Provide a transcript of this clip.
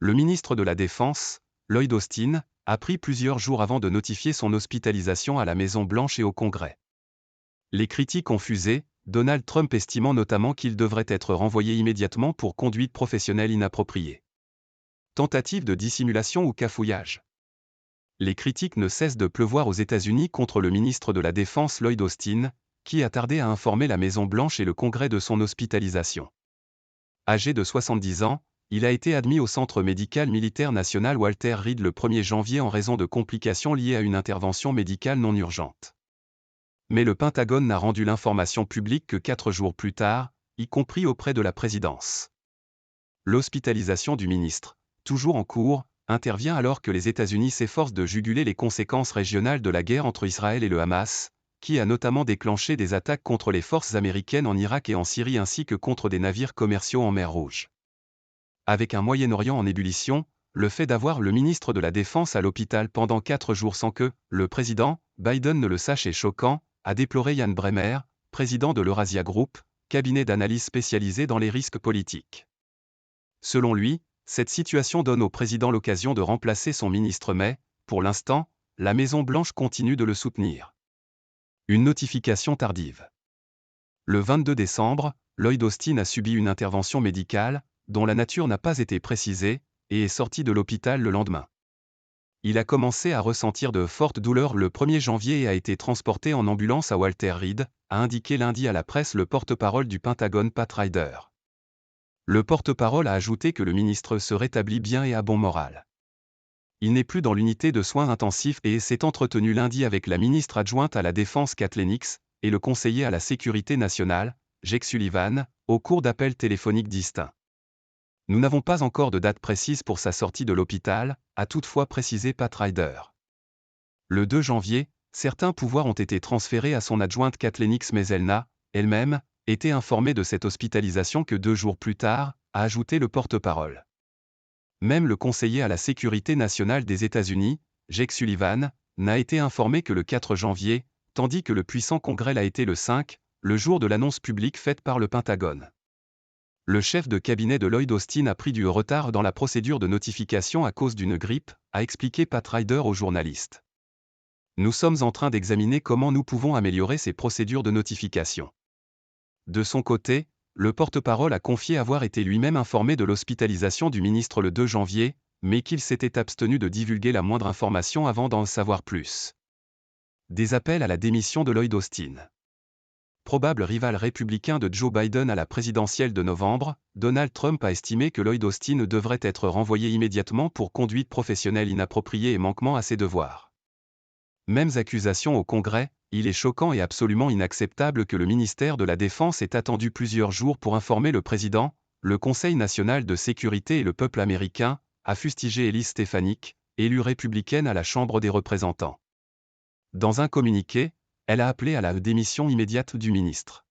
Le ministre de la Défense, Lloyd Austin, a pris plusieurs jours avant de notifier son hospitalisation à la Maison-Blanche et au Congrès. Les critiques ont fusé, Donald Trump estimant notamment qu'il devrait être renvoyé immédiatement pour conduite professionnelle inappropriée. Tentative de dissimulation ou cafouillage. Les critiques ne cessent de pleuvoir aux États-Unis contre le ministre de la Défense Lloyd Austin, qui a tardé à informer la Maison-Blanche et le Congrès de son hospitalisation. Âgé de 70 ans, il a été admis au Centre médical militaire national Walter Reed le 1er janvier en raison de complications liées à une intervention médicale non urgente. Mais le Pentagone n'a rendu l'information publique que 4 jours plus tard, y compris auprès de la présidence. L'hospitalisation du ministre, toujours en cours, intervient alors que les États-Unis s'efforcent de juguler les conséquences régionales de la guerre entre Israël et le Hamas, qui a notamment déclenché des attaques contre les forces américaines en Irak et en Syrie ainsi que contre des navires commerciaux en mer Rouge. Avec un Moyen-Orient en ébullition, le fait d'avoir le ministre de la Défense à l'hôpital pendant 4 jours sans que le président Biden ne le sache est choquant, a déploré Jan Bremer, président de l'Eurasia Group, cabinet d'analyse spécialisé dans les risques politiques. Selon lui, cette situation donne au président l'occasion de remplacer son ministre mais, pour l'instant, la Maison-Blanche continue de le soutenir. Une notification tardive. Le 22 décembre, Lloyd Austin a subi une intervention médicale, dont la nature n'a pas été précisée, et est sorti de l'hôpital le lendemain. Il a commencé à ressentir de fortes douleurs le 1er janvier et a été transporté en ambulance à Walter Reed, a indiqué lundi à la presse le porte-parole du Pentagone Pat Ryder. Le porte-parole a ajouté que le ministre se rétablit bien et a bon moral. Il n'est plus dans l'unité de soins intensifs et s'est entretenu lundi avec la ministre adjointe à la Défense Kathleen Hicks et le conseiller à la Sécurité nationale, Jake Sullivan, au cours d'appels téléphoniques distincts. Nous n'avons pas encore de date précise pour sa sortie de l'hôpital, a toutefois précisé Pat Ryder. Le 2 janvier, certains pouvoirs ont été transférés à son adjointe Kathleen Hicks mais elle n'a, elle-même, été informée de cette hospitalisation que 2 jours plus tard, a ajouté le porte-parole. Même le conseiller à la Sécurité nationale des États-Unis, Jake Sullivan, n'a été informé que le 4 janvier, tandis que le puissant Congrès l'a été le 5, le jour de l'annonce publique faite par le Pentagone. Le chef de cabinet de Lloyd Austin a pris du retard dans la procédure de notification à cause d'une grippe, a expliqué Pat Ryder aux journalistes. Nous sommes en train d'examiner comment nous pouvons améliorer ces procédures de notification. De son côté, le porte-parole a confié avoir été lui-même informé de l'hospitalisation du ministre le 2 janvier, mais qu'il s'était abstenu de divulguer la moindre information avant d'en savoir plus. Des appels à la démission de Lloyd Austin. Probable rival républicain de Joe Biden à la présidentielle de novembre, Donald Trump a estimé que Lloyd Austin devrait être renvoyé immédiatement pour conduite professionnelle inappropriée et manquement à ses devoirs. Mêmes accusations au Congrès, il est choquant et absolument inacceptable que le ministère de la Défense ait attendu plusieurs jours pour informer le président, le Conseil national de sécurité et le peuple américain, a fustigé Elise Stefanik, élue républicaine à la Chambre des représentants. Dans un communiqué, elle a appelé à la démission immédiate du ministre.